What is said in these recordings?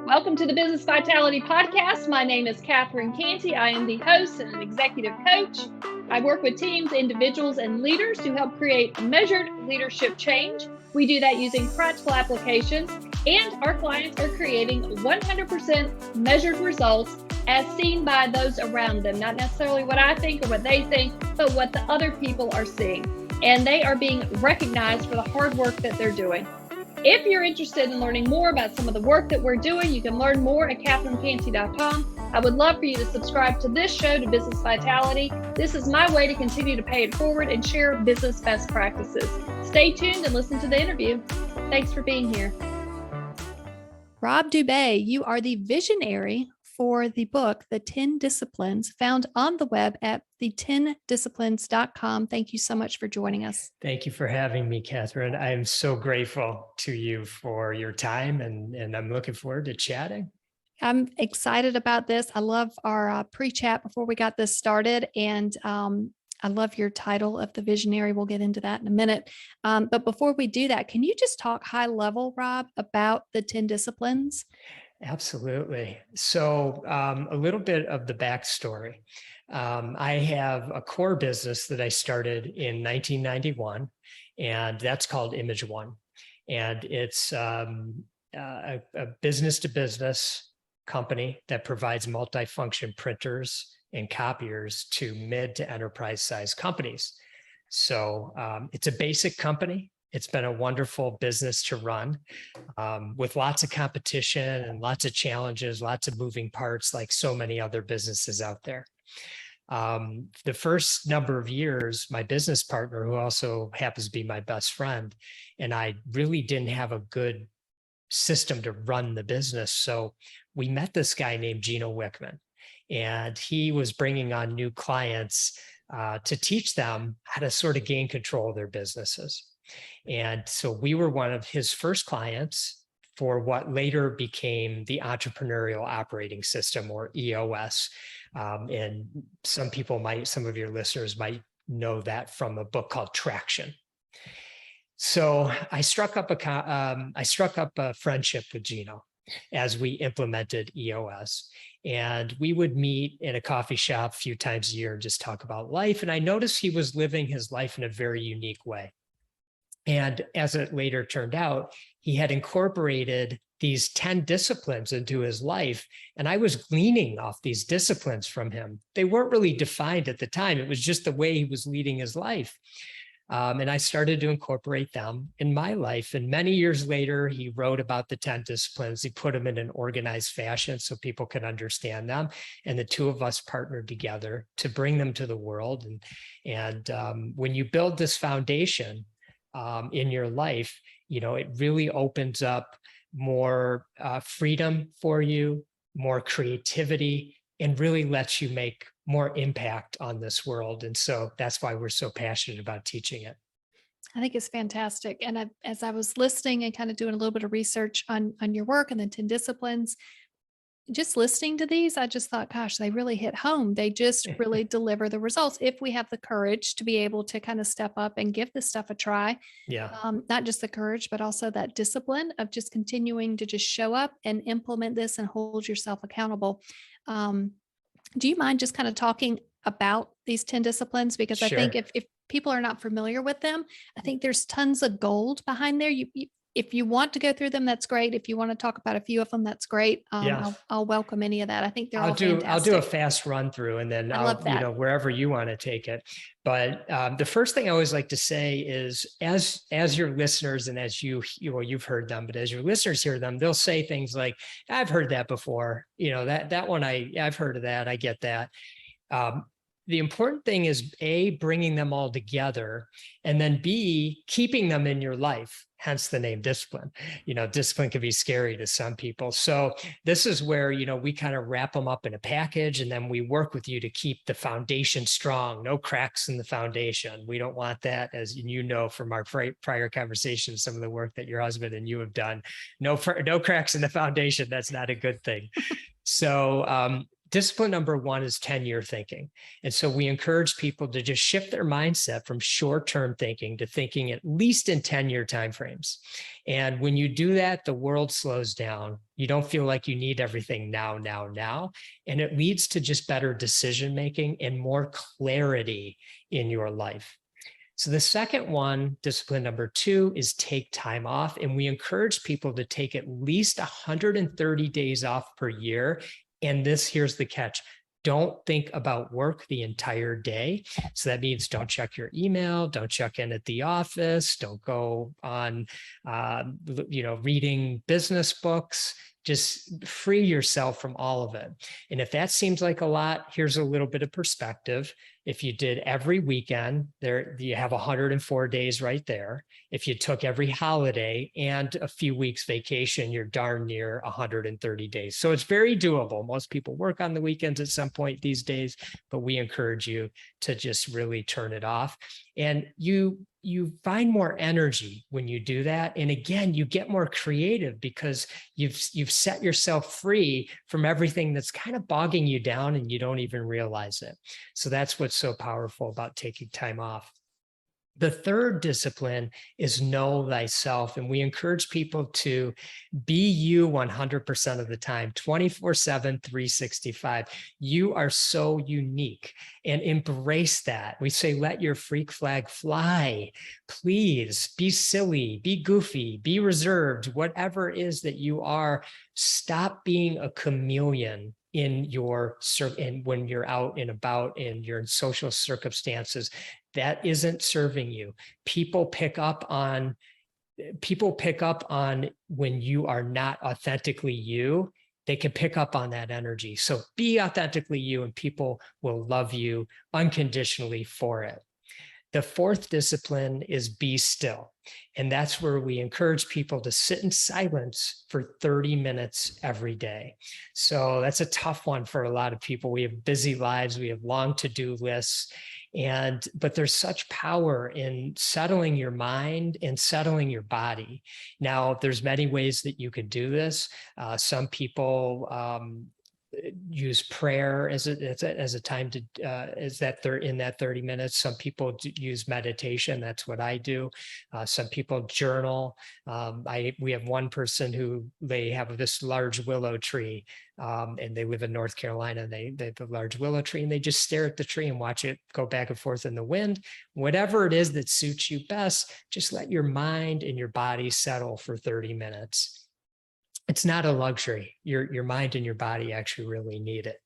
Welcome to the Business Vitality Podcast. My name is Catherine Cantey. I am the host and an executive coach. I work with teams, individuals, and leaders to help create measured leadership change. We do that using practical applications, and our clients are creating 100% measured results as seen by those around them. Not necessarily what I think or what they think, but what the other people are seeing. And they are being recognized for the hard work that they're doing. If you're interested in learning more about some of the work that we're doing, you can learn more at catherinecantey.com. I would love for you to subscribe to this show, to Business Vitality. This is my way to continue to pay it forward and share business best practices. Stay tuned and listen to the interview. Thanks for being here. Rob Dube, you are the visionary for the book, The 10 Disciplines, found on the web at the10disciplines.com. Thank you so much for joining us. Thank you for having me, Catherine. I'm so grateful to you for your time, and I'm looking forward to chatting. I'm excited about this. I love our pre-chat before we got this started, and I love your title of the visionary. We'll get into that in a minute. But before we do that, can you just talk high level, Rob, about the 10 disciplines? Absolutely. So a little bit of the backstory. I have a core business that I started in 1991, and that's called Image One. And it's a business-to-business company that provides multifunction printers and copiers to mid to enterprise size companies. So it's a basic company. It's been a wonderful business to run with lots of competition and lots of challenges, lots of moving parts, like so many other businesses out there. The first number of years, my business partner, who also happens to be my best friend, and I really didn't have a good system to run the business. So we met this guy named Gino Wickman, and he was bringing on new clients to teach them how to sort of gain control of their businesses. And so we were one of his first clients for what later became the Entrepreneurial Operating System, or EOS. And some of your listeners might know that from a book called Traction. So I struck up a friendship with Gino as we implemented EOS. And we would meet in a coffee shop a few times a year and just talk about life. And I noticed he was living his life in a very unique way. And as it later turned out, he had incorporated these 10 disciplines into his life. And I was gleaning off these disciplines from him. They weren't really defined at the time. It was just the way he was leading his life. And I started to incorporate them in my life. And many years later, he wrote about the 10 disciplines. He put them in an organized fashion so people could understand them. And the two of us partnered together to bring them to the world. And when you build this foundation in your life, it really opens up more freedom for you, more creativity, and really lets you make more impact on this world. And so that's why we're so passionate about teaching it. I think it's fantastic. And as I was listening and kind of doing a little bit of research on your work and the 10 disciplines, just listening to these, I just thought, gosh, they really hit home. They just really deliver the results if we have the courage to be able to kind of step up and give this stuff a try. Yeah. Not just the courage, but also that discipline of just continuing to just show up and implement this and hold yourself accountable. Do you mind just kind of talking about these 10 disciplines? Because Sure. I think if people are not familiar with them, I think there's tons of gold behind there. If you want to go through them, that's great. If you want to talk about a few of them, that's great. Yeah. I'll welcome any of that. I think all fantastic. I'll do a fast run through, and then love that. Wherever you want to take it. But the first thing I always like to say is, as your listeners, and as you've heard them, but as your listeners hear them, they'll say things like, "I've heard that before. That one I've heard of that. I get that." The important thing is A, bringing them all together, and then B, keeping them in your life, hence the name discipline. Discipline can be scary to some people. So this is where, we kind of wrap them up in a package, and then we work with you to keep the foundation strong, no cracks in the foundation. We don't want that, as you know from our prior conversations, some of the work that your husband and you have done, no cracks in the foundation. That's not a good thing. So discipline number one is 10-year thinking. And so we encourage people to just shift their mindset from short-term thinking to thinking at least in 10-year timeframes. And when you do that, the world slows down. You don't feel like you need everything now. And it leads to just better decision-making and more clarity in your life. So the second one, discipline number two, is take time off. And we encourage people to take at least 130 days off per year. And here's the catch. Don't think about work the entire day. So that means don't check your email, don't check in at the office, don't go on, reading business books. Just free yourself from all of it. And if that seems like a lot, here's a little bit of perspective. If you did every weekend, you have 104 days right there. If you took every holiday and a few weeks vacation, you're darn near 130 days. So it's very doable. Most people work on the weekends at some point these days, but we encourage you to just really turn it off. And you find more energy when you do that. And again, you get more creative because you've set yourself free from everything that's kind of bogging you down and you don't even realize it. So that's what's so powerful about taking time off. The third discipline is know thyself. And we encourage people to be you 100% of the time, 24/7, 365. You are so unique and embrace that. We say, let your freak flag fly. Please be silly, be goofy, be reserved, whatever it is that you are. Stop being a chameleon in when you're out and about and you're in social circumstances. That isn't serving you. People pick up on when you are not authentically you. They can pick up on that energy. So be authentically you and people will love you unconditionally for it. The fourth discipline is be still. And that's where we encourage people to sit in silence for 30 minutes every day. So that's a tough one for a lot of people. We have busy lives, we have long to-do lists, but there's such power in settling your mind and settling your body. Now, there's many ways that you could do this. Some people use prayer as a time to in that 30 minutes. Some people use meditation. That's what I do. Some people journal. We have one person who they have this large willow tree, and they live in North Carolina. They have a large willow tree, and they just stare at the tree and watch it go back and forth in the wind. Whatever it is that suits you best, just let your mind and your body settle for 30 minutes. It's not a luxury. Your mind and your body actually really need it.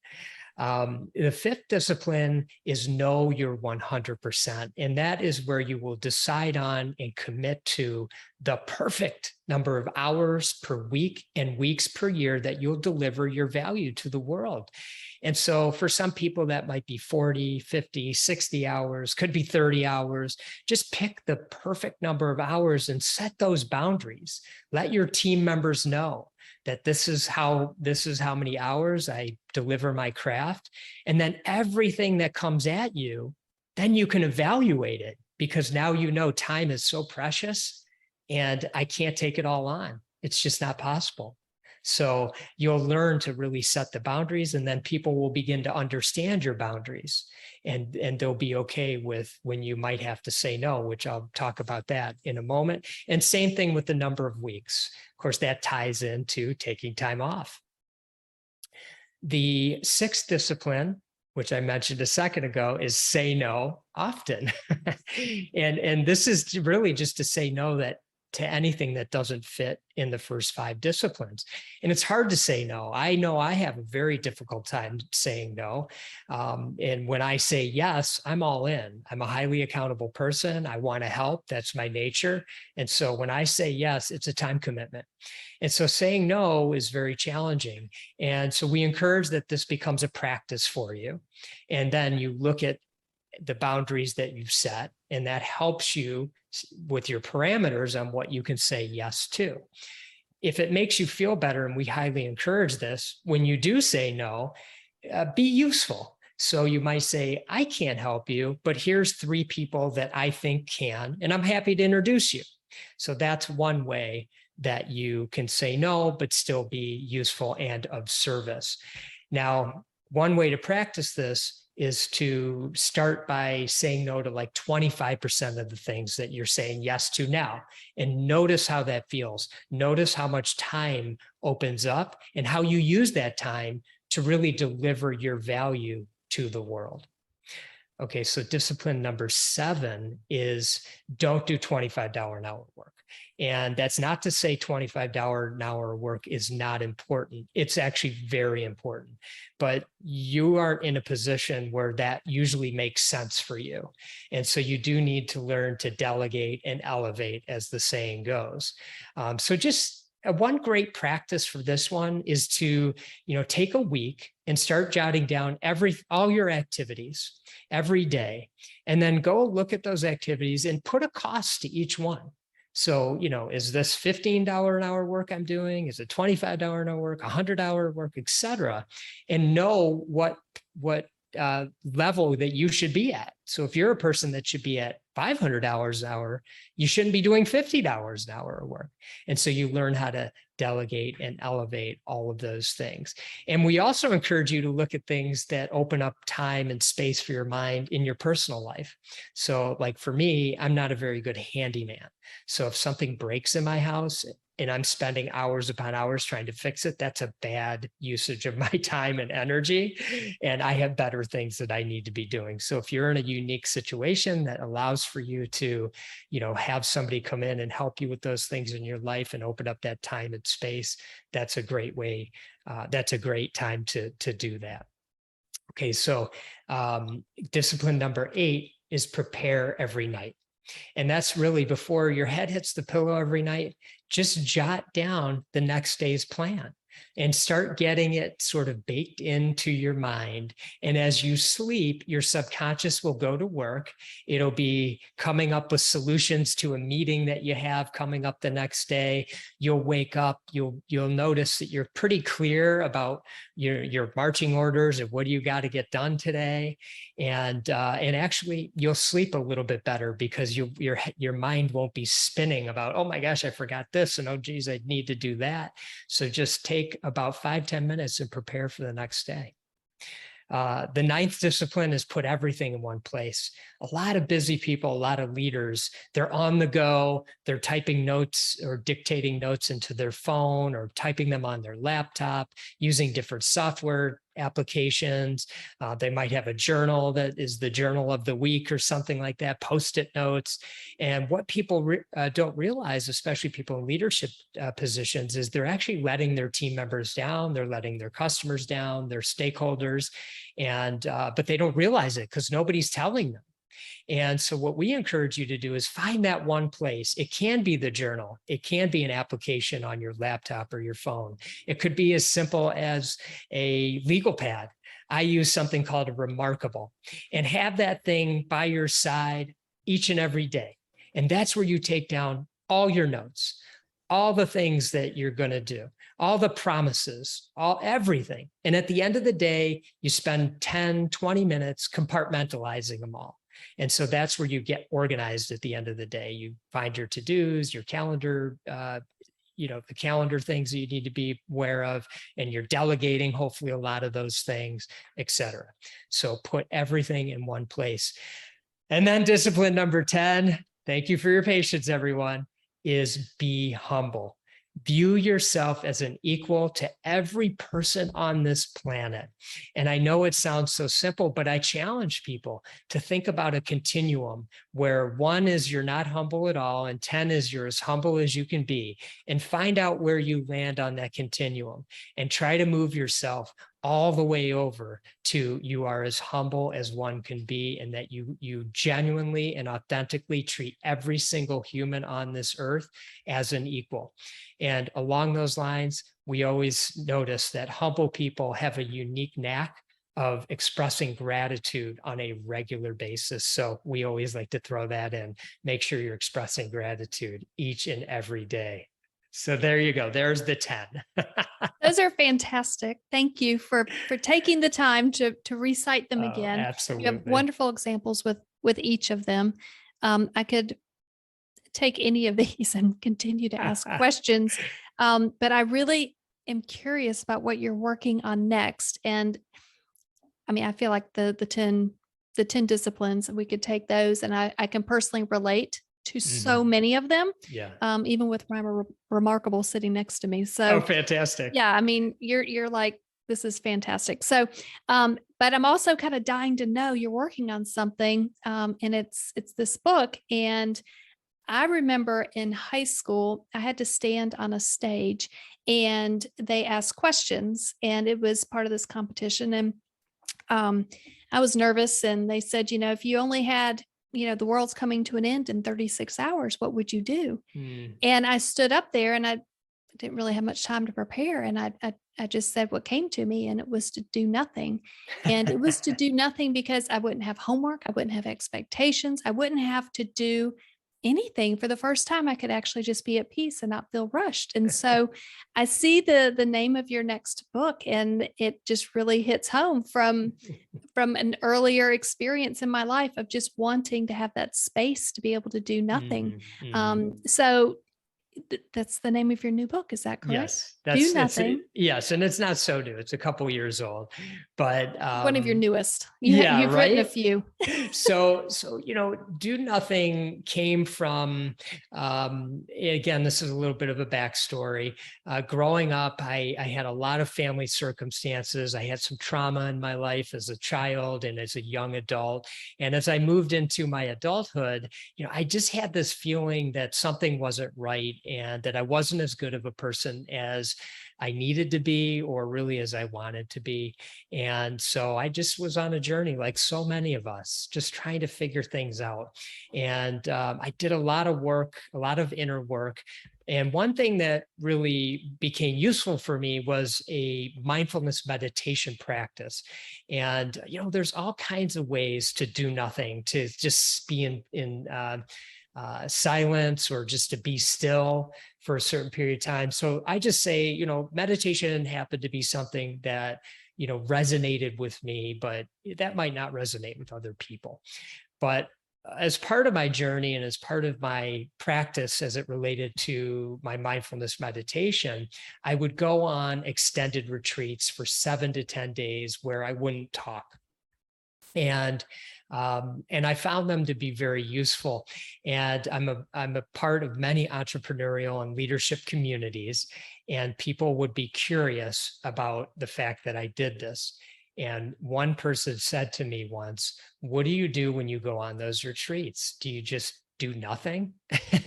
The fifth discipline is know your 100%. And that is where you will decide on and commit to the perfect number of hours per week and weeks per year that you'll deliver your value to the world. And so for some people, that might be 40, 50, 60 hours, could be 30 hours. Just pick the perfect number of hours and set those boundaries. Let your team members know that this is how many hours I deliver my craft. And then everything that comes at you, then you can evaluate it, because now you know time is so precious and I can't take it all on. It's just not possible. So you'll learn to really set the boundaries, and then people will begin to understand your boundaries, and they'll be okay with when you might have to say no, which I'll talk about that in a moment. And same thing with the number of weeks. Of course, that ties into taking time off. The sixth discipline, which I mentioned a second ago, is say no often. and this is really just to say no to anything that doesn't fit in the first 5 disciplines. And it's hard to say no. I know I have a very difficult time saying no. And when I say yes, I'm all in. I'm a highly accountable person. I want to help. That's my nature. And so when I say yes, it's a time commitment. And so saying no is very challenging. And so we encourage that this becomes a practice for you. And then you look at the boundaries that you've set, and that helps you with your parameters on what you can say yes to. If it makes you feel better, and we highly encourage this, when you do say no, be useful. So you might say, I can't help you, but here's 3 people that I think can, and I'm happy to introduce you. So that's one way that you can say no, but still be useful and of service. Now, one way to practice this is to start by saying no to like 25% of the things that you're saying yes to now, and notice how that feels. Notice how much time opens up and how you use that time to really deliver your value to the world. Okay, so discipline number 7 is don't do $25 an hour work. And that's not to say $25 an hour work is not important. It's actually very important, but you are in a position where that usually makes sense for you. And so you do need to learn to delegate and elevate, as the saying goes. So just one great practice for this one is to, take a week and start jotting down all your activities every day, and then go look at those activities and put a cost to each one. So, is this $15 an hour work I'm doing? Is it $25 an hour work, $100 work, et cetera, and know what level that you should be at. So if you're a person that should be at $500 an hour, you shouldn't be doing $50 an hour of work. And so you learn how to delegate and elevate all of those things. And we also encourage you to look at things that open up time and space for your mind in your personal life. So like for me, I'm not a very good handyman. So if something breaks in my house and I'm spending hours upon hours trying to fix it, that's a bad usage of my time and energy. And I have better things that I need to be doing. So if you're in a unique situation that allows for you to, have somebody come in and help you with those things in your life and open up that time and space, that's a great way. That's a great time to do that. Okay, so discipline number 8 is prepare every night. And that's really before your head hits the pillow every night, just jot down the next day's plan and start getting it sort of baked into your mind. And as you sleep, your subconscious will go to work. It'll be coming up with solutions to a meeting that you have coming up the next day. You'll wake up, you'll notice that you're pretty clear about your marching orders and what do you got to get done today. And actually you'll sleep a little bit better because your mind won't be spinning about, oh my gosh, I forgot this. And oh geez, I need to do that. So just take about 5-10 minutes and prepare for the next day. The 9th discipline is put everything in one place. A lot of busy people, a lot of leaders, they're on the go, they're typing notes or dictating notes into their phone or typing them on their laptop, using different software applications. They might have a journal that is the journal of the week or something like that, Post-it notes. And what people don't realize, especially people in leadership positions, is they're actually letting their team members down. They're letting their customers down, their stakeholders, and but they don't realize it because nobody's telling them. And so what we encourage you to do is find that one place. It can be the journal. It can be an application on your laptop or your phone. It could be as simple as a legal pad. I use something called a Remarkable, and have that thing by your side each and every day. And that's where you take down all your notes, all the things that you're going to do, all the promises, everything. And at the end of the day, you spend 10, 20 minutes compartmentalizing them all. And so that's where you get organized at the end of the day. You find your to-dos, your calendar, the calendar things that you need to be aware of, and you're delegating, hopefully, a lot of those things, et cetera. So put everything in one place. And then discipline number 10, thank you for your patience, everyone, is be humble. View yourself as an equal to every person on this planet. And I know it sounds so simple, but I challenge people to think about a continuum where 1 is you're not humble at all, and 10 is you're as humble as you can be, and find out where you land on that continuum and try to move yourself all the way over to you are as humble as one can be, and that you genuinely and authentically treat every single human on this earth as an equal. And along those lines, we always notice that humble people have a unique knack of expressing gratitude on a regular basis. So we always like to throw that in. Make sure you're expressing gratitude each and every day. So there you go. There's the 10. Those are fantastic. Thank you for taking the time to recite them again. Absolutely. You have wonderful examples with each of them. I could take any of these and continue to ask questions, but I really am curious about what you're working on next. And I mean, I feel like the 10 disciplines, we could take those, and I can personally relate to so Mhm. many of them, Yeah. even with Remarkable sitting next to me. Oh, So fantastic. yeah, I mean, you're like, this is fantastic. So, but I'm also kind of dying to know you're working on something, and it's this book. And I remember in high school, I had to stand on a stage, and they asked questions, and it was part of this competition. And um, I was nervous, and they said, if you only had, the world's coming to an end in 36 hours, what would you do? Mm. And I stood up there, and I didn't really have much time to prepare. And I just said what came to me, and it was to do nothing. And it was to do nothing because I wouldn't have homework. I wouldn't have expectations. I wouldn't have to do anything. For the first time, I could actually just be at peace and not feel rushed. And so I see the name of your next book, and it just really hits home from an earlier experience in my life of just wanting to have that space to be able to do nothing. Mhm, mhm. So that's the name of your new book. Is that correct? Yes, Do it's nothing. yes, and it's not so new. It's a couple years old, but One of your newest. yeah, You've written a right. few. So do nothing came from. Again, this is a little bit of a backstory. Growing up, I had a lot of family circumstances. I had some trauma in my life as a child and as a young adult, and as I moved into my adulthood, I just had this feeling that something wasn't right and that I wasn't as good of a person as I needed to be, or really as I wanted to be. And so I just was on a journey, like so many of us, just trying to figure things out. And I did a lot of work, a lot of inner work. And one thing that really became useful for me was a mindfulness meditation practice. And, there's all kinds of ways to do nothing, to just be in silence, or just to be still for a certain period of time. So I just say, meditation happened to be something that, resonated with me, but that might not resonate with other people. But as part of my journey and as part of my practice as it related to my mindfulness meditation, I would go on extended retreats for 7 to 10 days where I wouldn't talk. And I found them to be very useful. And I'm a part of many entrepreneurial and leadership communities, and people would be curious about the fact that I did this. And one person said to me once, "What do you do when you go on those retreats? Do you just do nothing?"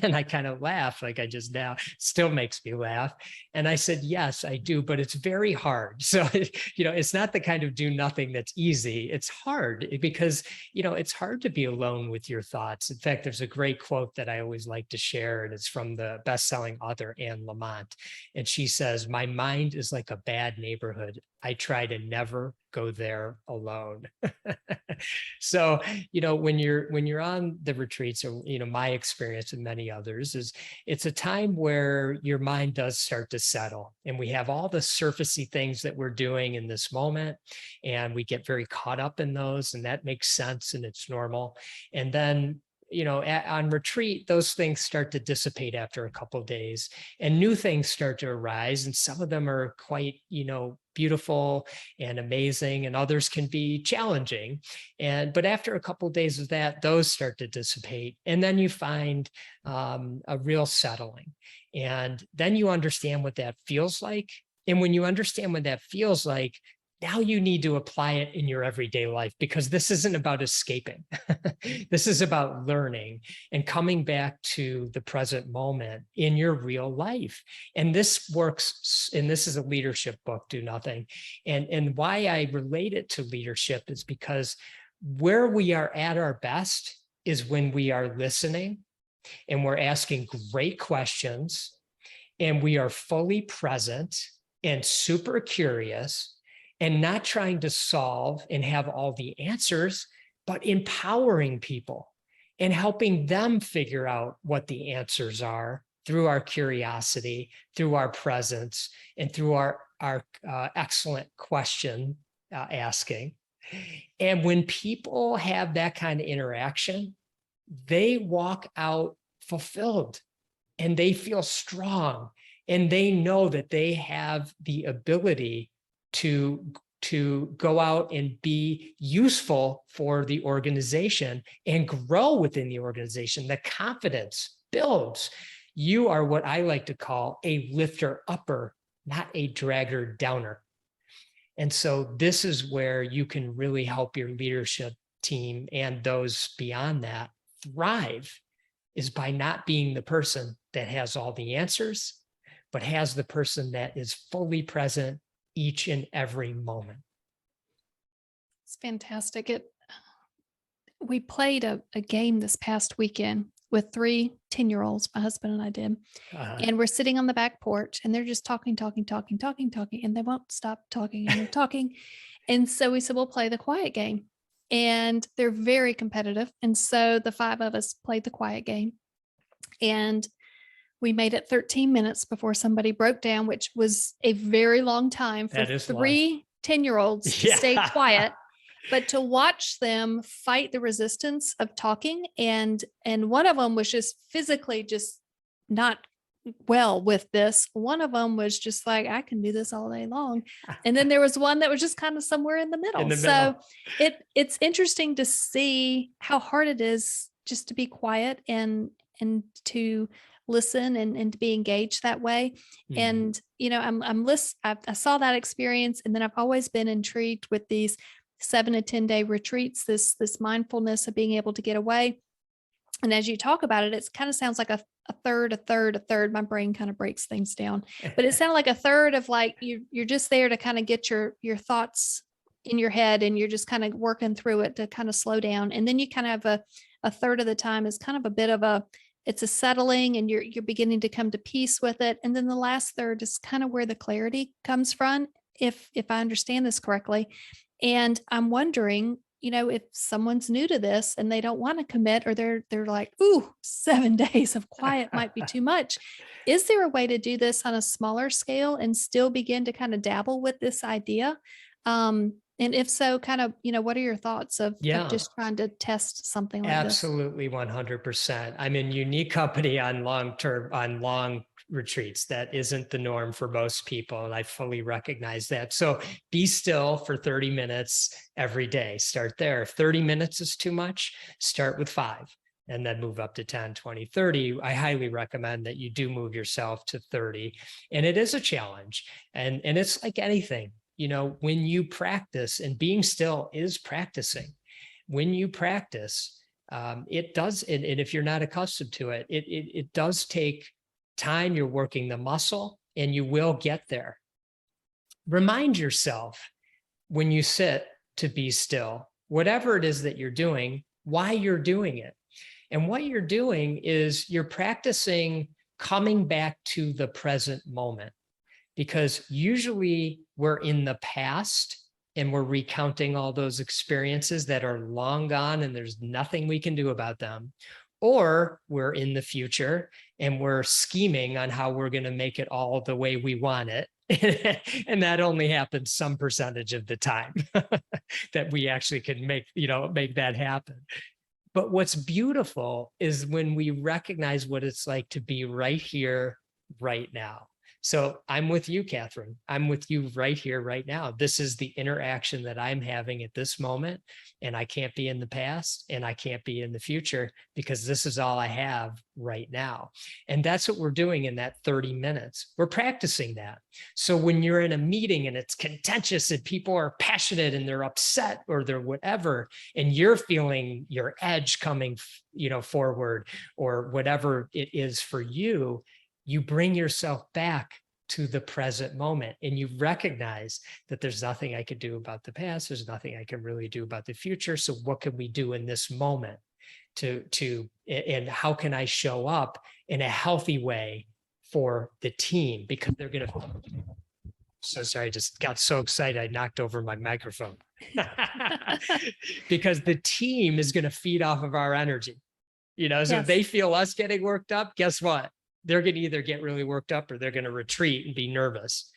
And I kind of laughed, like I just now, still makes me laugh. And I said, "Yes, I do, but it's very hard." So, it's not the kind of do nothing that's easy. It's hard because, it's hard to be alone with your thoughts. In fact, there's a great quote that I always like to share, and it's from the best-selling author, Anne Lamott. And she says, "My mind is like a bad neighborhood. I try to never go there alone." So, when you're on the retreats, or, my experience and many others is, it's a time where your mind does start to settle, and we have all the surfacey things that we're doing in this moment, and we get very caught up in those, and that makes sense and it's normal. And then, on retreat, those things start to dissipate after a couple of days, and new things start to arise, and some of them are quite, beautiful and amazing, and others can be challenging. But after a couple of days of that, those start to dissipate, and then you find a real settling, and then you understand what that feels like. And when you understand what that feels like, now you need to apply it in your everyday life, because this isn't about escaping. This is about learning and coming back to the present moment in your real life. And this works, and this is a leadership book, Do Nothing. And why I relate it to leadership is because where we are at our best is when we are listening, and we're asking great questions, and we are fully present and super curious, and not trying to solve and have all the answers, but empowering people and helping them figure out what the answers are through our curiosity, through our presence, and through our excellent question asking. And when people have that kind of interaction, they walk out fulfilled, and they feel strong, and they know that they have the ability to to go out and be useful for the organization and grow within the organization. The confidence builds. You are what I like to call a lifter upper, not a dragger downer. And so this is where you can really help your leadership team and those beyond that thrive, is by not being the person that has all the answers, but has the person that is fully present each and every moment. It's fantastic. We played a game this past weekend with 3 10-year-olds, my husband and I did. And we're sitting on the back porch and they're just talking, and they won't stop talking and they're talking. And so we said, we'll play the quiet game. And they're very competitive. And so the 5 of us played the quiet game. And we made it 13 minutes before somebody broke down, which was a very long time for 3 10-year-olds to stay quiet. But to watch them fight the resistance of talking, and one of them was just physically just not well with this. One of them was just like, I can do this all day long. And then there was one that was just kind of somewhere in the middle. So it's interesting to see how hard it is just to be quiet and to listen and to be engaged that way. Mm-hmm. And, you know, I saw that experience, and then I've always been intrigued with these 7 to 10 day retreats, this mindfulness of being able to get away. And as you talk about it, it kind of sounds like a third. My brain kind of breaks things down, but it sounded like a third of like you're just there to kind of get your thoughts in your head, and you're just kind of working through it to kind of slow down. And then you kind of have a third of the time is kind of a bit of it's a settling, and you're beginning to come to peace with it. And then the last third is kind of where the clarity comes from, if I understand this correctly. And I'm wondering, you know, if someone's new to this and they don't want to commit, or they're like, ooh, 7 days of quiet might be too much. Is there a way to do this on a smaller scale and still begin to kind of dabble with this idea? And if so, kind of, you know, what are your thoughts of just trying to test something like Absolutely, this? 100%. I'm in unique company on long retreats. That isn't the norm for most people, and I fully recognize that. So be still for 30 minutes every day. Start there. If 30 minutes is too much, start with 5 and then move up to 10, 20, 30. I highly recommend that you do move yourself to 30. And it is a challenge. And it's like anything, you know, when you practice, and being still is practicing. When you practice, it does, and if you're not accustomed to it, it does take time. You're working the muscle, and you will get there. Remind yourself when you sit to be still, whatever it is that you're doing, why you're doing it. And what you're doing is you're practicing coming back to the present moment, because usually we're in the past and we're recounting all those experiences that are long gone and there's nothing we can do about them. Or we're in the future and we're scheming on how we're going to make it all the way we want it. And that only happens some percentage of the time that we actually can make that happen. But what's beautiful is when we recognize what it's like to be right here, right now. So I'm with you, Catherine. I'm with you right here, right now. This is the interaction that I'm having at this moment. And I can't be in the past and I can't be in the future, because this is all I have right now. And that's what we're doing in that 30 minutes. We're practicing that. So when you're in a meeting and it's contentious and people are passionate and they're upset or they're whatever, and you're feeling your edge coming, forward, or whatever it is for you, you bring yourself back to the present moment, and you recognize that there's nothing I could do about the past. There's nothing I can really do about the future. So what can we do in this moment and how can I show up in a healthy way for the team? Because they're going to, so sorry, I just got so excited. I knocked over my microphone because the team is going to feed off of our energy, so if they feel us getting worked up, guess what? They're going to either get really worked up or they're going to retreat and be nervous,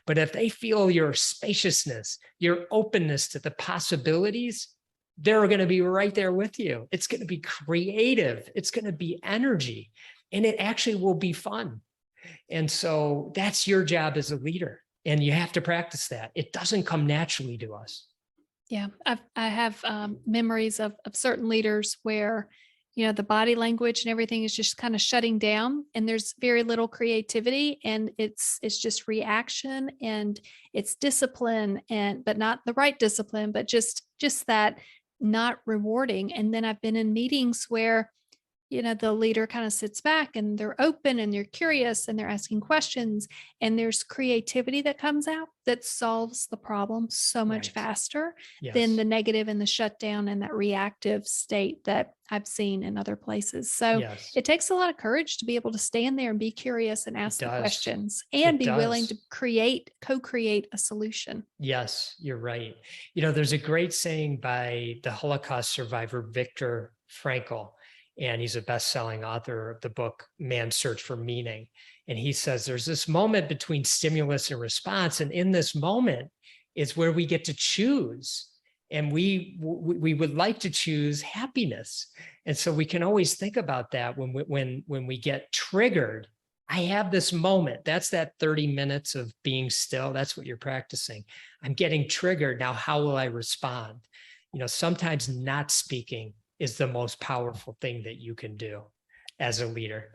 but if they feel your spaciousness, your openness to the possibilities, they're going to be right there with you. It's going to be creative. It's going to be energy, and it actually will be fun. And so that's your job as a leader, And you have to practice that. It doesn't come naturally to us. Yeah, I have memories of certain leaders where, the body language and everything is just kind of shutting down, and there's very little creativity, and it's just reaction, and it's discipline, but not the right discipline, but just that not rewarding. And then I've been in meetings where the leader kind of sits back and they're open and they're curious and they're asking questions, and there's creativity that comes out that solves the problem so much Right. faster than Yes. the negative and the shutdown and that reactive state that I've seen in other places. So Yes. it takes a lot of courage to be able to stand there and be curious and ask the does. questions and It be willing to does. co-create a solution. Yes, you're right. There's a great saying by the Holocaust survivor, Viktor Frankl, and he's a best-selling author of the book, Man's Search for Meaning. And he says there's this moment between stimulus and response. And in this moment is where we get to choose. And we would like to choose happiness. And so we can always think about that when we get triggered. I have this moment. That's that 30 minutes of being still. That's what you're practicing. I'm getting triggered. Now, how will I respond? Sometimes not speaking is the most powerful thing that you can do as a leader.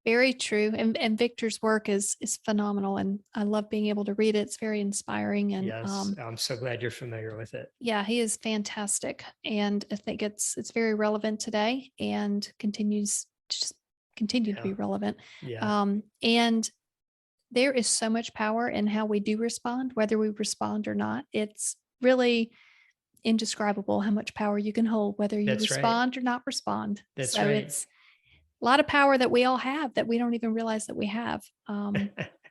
Very true. And Victor's work is phenomenal. And I love being able to read it. It's very inspiring. And Yes, I'm so glad you're familiar with it. yeah, he is fantastic. And I think it's very relevant today and continues to just continue to be relevant. Yeah. And there is so much power in how we do respond, whether we respond or not. It's really indescribable how much power you can hold, whether you That's right. respond or not respond. That's So right. it's a lot of power that we all have that we don't even realize that we have,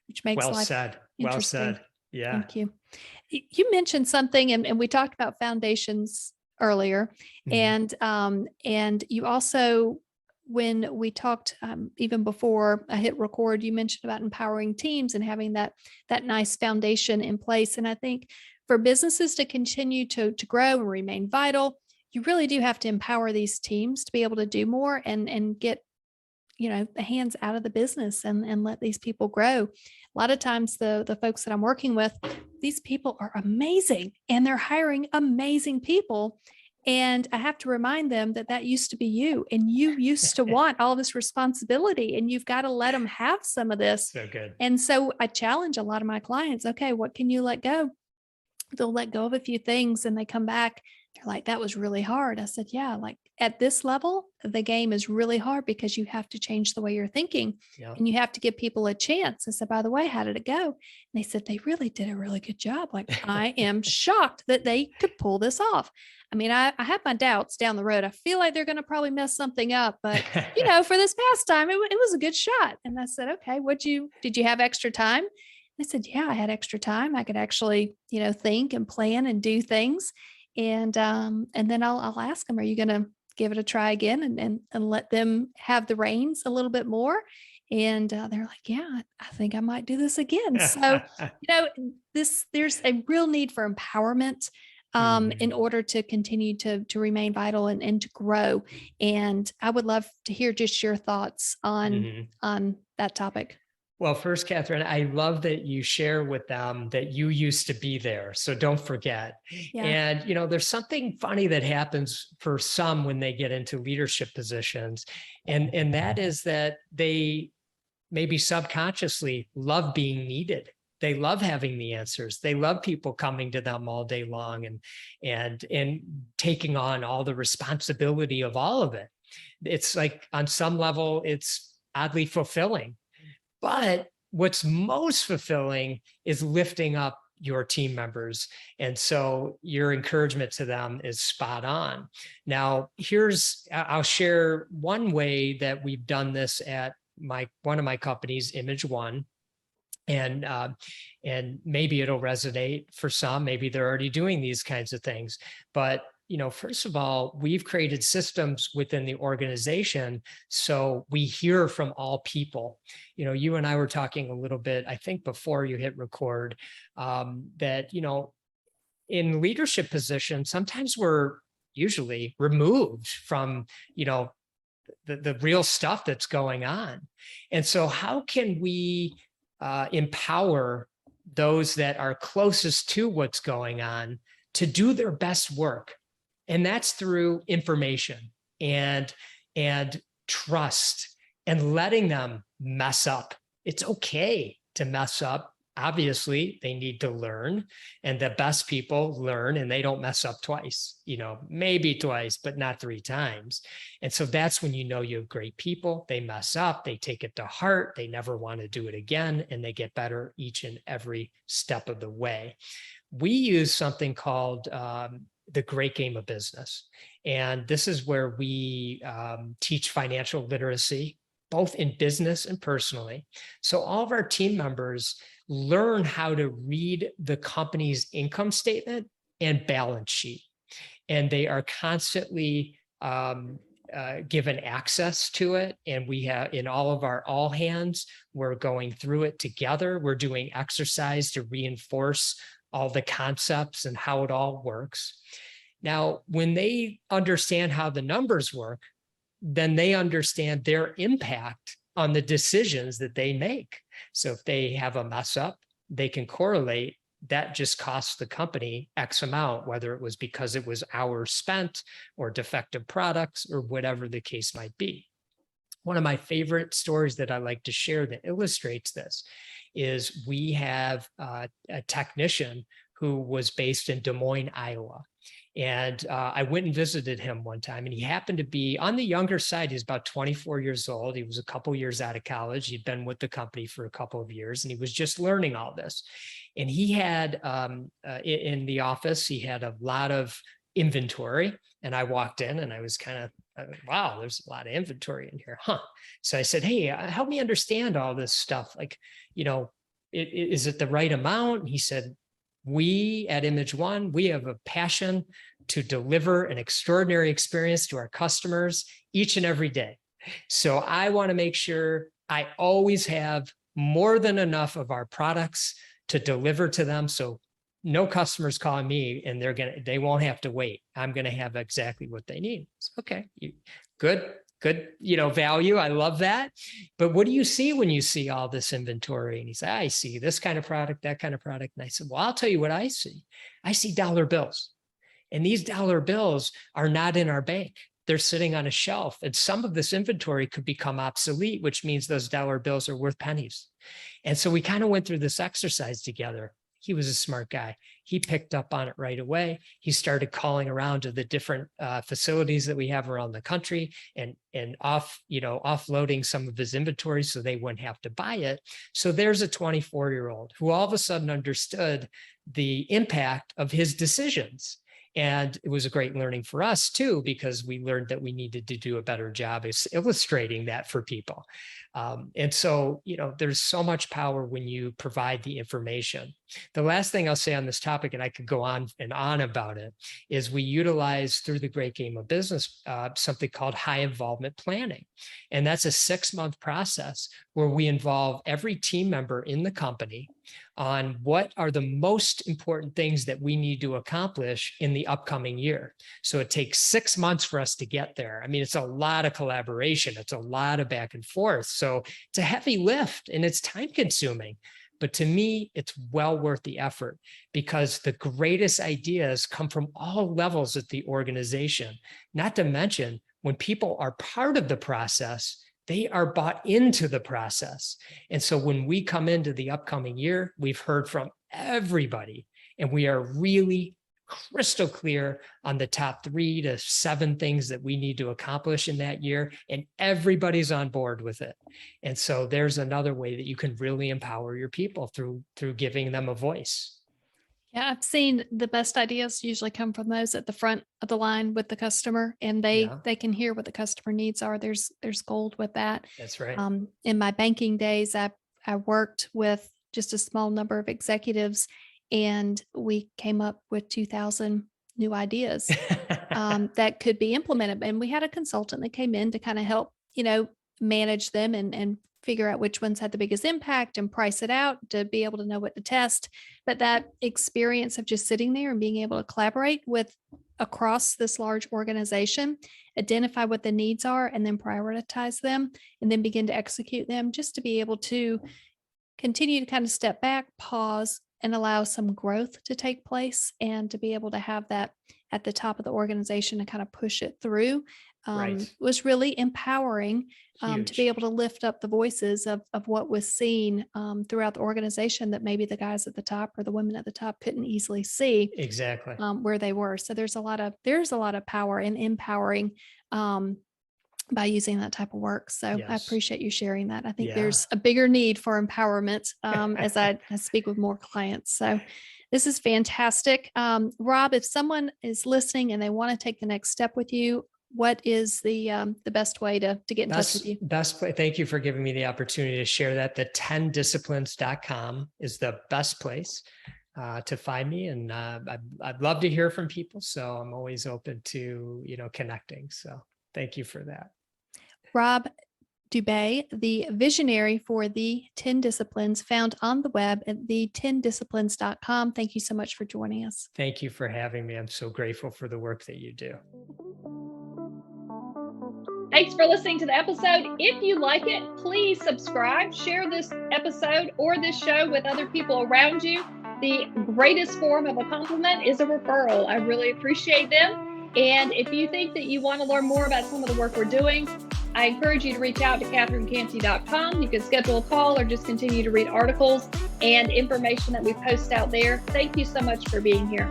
which makes Well life said. Well interesting. said. Yeah. Thank you. You mentioned something, and we talked about foundations earlier, Mhm. and you also, when we talked even before I hit record, you mentioned about empowering teams and having that nice foundation in place. And I think for businesses to continue to grow and remain vital, you really do have to empower these teams to be able to do more and get the hands out of the business and let these people grow. A lot of times the folks that I'm working with, these people are amazing and they're hiring amazing people. And I have to remind them that used to be you, and you used to want all this responsibility, and you've got to let them have some of this. So good. And so I challenge a lot of my clients, okay, what can you let go? They'll let go of a few things and they come back. They're like, that was really hard. I said, yeah, like at this level, the game is really hard because you have to change the way you're thinking Yeah. and you have to give people a chance. I said, by the way, how did it go? And they said, they really did a really good job. Like, I am shocked that they could pull this off. I mean, I have my doubts down the road. I feel like they're going to probably mess something up, but for this past time, it was a good shot. And I said, okay, did you have extra time? I said, yeah, I had extra time. I could actually, think and plan and do things. And then I'll ask them, are you going to give it a try again and let them have the reins a little bit more? And they're like, yeah, I think I might do this again. So, there's a real need for empowerment in order to continue to remain vital and to grow. And I would love to hear just your thoughts on that topic. Well, first, Catherine, I love that you share with them that you used to be there. So don't forget. Yeah. And, there's something funny that happens for some when they get into leadership positions. And that is that they maybe subconsciously love being needed. They love having the answers. They love people coming to them all day long and taking on all the responsibility of all of it. It's like on some level, it's oddly fulfilling. But what's most fulfilling is lifting up your team members. And so your encouragement to them is spot on. Now, I'll share one way that we've done this at one of my companies, Image One. And maybe it'll resonate for some, maybe they're already doing these kinds of things. But first of all, we've created systems within the organization so we hear from all people. You and I were talking a little bit, I think before you hit record, that, in leadership positions, sometimes we're usually removed from, the real stuff that's going on. And so how can we empower those that are closest to what's going on to do their best work. And that's through information and trust and letting them mess up. It's okay to mess up. Obviously, they need to learn, and the best people learn and they don't mess up twice, maybe twice, but not 3 times. And so that's when you have great people. They mess up, they take it to heart, they never want to do it again, and they get better each and every step of the way. We use something called the Great Game of Business. And this is where we teach financial literacy, both in business and personally. So all of our team members learn how to read the company's income statement and balance sheet. And they are constantly given access to it. And we have, in all of our all hands, we're going through it together. We're doing exercise to reinforce all the concepts and how it all works. Now, when they understand how the numbers work, then they understand their impact on the decisions that they make. So if they have a mess up, they can correlate that just costs the company X amount, whether it was because it was hours spent or defective products or whatever the case might be. One of my favorite stories that I like to share that illustrates this is we have a technician who was based in Des Moines, Iowa. And I went and visited him one time, and he happened to be on the younger side. He's about 24 years old. He was a couple years out of college. He'd been with the company for a couple of years, and he was just learning all this. And he had, in the office, he had a lot of inventory. And I walked in and I was kind of, wow, there's a lot of inventory in here, huh? So I said, hey, help me understand all this stuff. Like, is it the right amount? And he said, we at Image One, we have a passion to deliver an extraordinary experience to our customers each and every day. So I want to make sure I always have more than enough of our products to deliver to them. So no customers calling me and they won't have to wait. I'm going to have exactly what they need. It's okay. Good, value. I love that. But what do you see when you see all this inventory? And he said, I see this kind of product, that kind of product. And I said, well, I'll tell you what I see. I see dollar bills. And these dollar bills are not in our bank. They're sitting on a shelf. And some of this inventory could become obsolete, which means those dollar bills are worth pennies. And so we kind of went through this exercise together. He was a smart guy. He picked up on it right away. He started calling around to the different facilities that we have around the country and offloading some of his inventory so they wouldn't have to buy it. So there's a 24-year-old who all of a sudden understood the impact of his decisions. And it was a great learning for us too, because we learned that we needed to do a better job of illustrating that for people. And so, there's so much power when you provide the information. The last thing I'll say on this topic, and I could go on and on about it, is we utilize through the Great Game of Business something called high involvement planning. And that's a 6-month process where we involve every team member in the company on what are the most important things that we need to accomplish in the upcoming year. So it takes 6 months for us to get there. I mean, it's a lot of collaboration. It's a lot of back and forth. So it's a heavy lift and it's time consuming. But to me, it's well worth the effort because the greatest ideas come from all levels of the organization. Not to mention, when people are part of the process, they are bought into the process. And so when we come into the upcoming year, we've heard from everybody, and we are really crystal clear on the top 3 to 7 things that we need to accomplish in that year, and everybody's on board with it. And so there's another way that you can really empower your people through giving them a voice. Yeah, I've seen the best ideas usually come from those at the front of the line with the customer, and they can hear what the customer needs are. There's gold with that. That's right. In my banking days, I worked with just a small number of executives, and we came up with 2,000 new ideas that could be implemented. And we had a consultant that came in to kind of help, manage them and figure out which ones had the biggest impact and price it out to be able to know what to test. But that experience of just sitting there and being able to collaborate with across this large organization, identify what the needs are, and then prioritize them, and then begin to execute them, just to be able to continue to kind of step back, pause, and allow some growth to take place, and to be able to have that at the top of the organization and kind of push it through Right. was really empowering to Huge. be able to lift up the voices of what was seen throughout the organization that maybe the guys at the top or the women at the top couldn't easily see Exactly. where they were. So there's a lot of power in empowering by using that type of work. So I Yes. appreciate you sharing that. I think Yeah. there's a bigger need for empowerment as I speak with more clients. So this is fantastic. Rob, if someone is listening and they want to take the next step with you, what is the best way to get in touch with you? Best way. Thank you for giving me the opportunity to share that. The 10disciplines.com is the best place to find me. And I'd love to hear from people. So I'm always open to, connecting. So thank you for that. Rob Dube, the visionary for the 10 disciplines, found on the web at the10disciplines.com. Thank you so much for joining us. Thank you for having me. I'm so grateful for the work that you do. Thanks for listening to the episode. If you like it, please subscribe, share this episode or this show with other people around you. The greatest form of a compliment is a referral. I really appreciate them. And if you think that you want to learn more about some of the work we're doing, I encourage you to reach out to CatherineCantey.com. You can schedule a call or just continue to read articles and information that we post out there. Thank you so much for being here.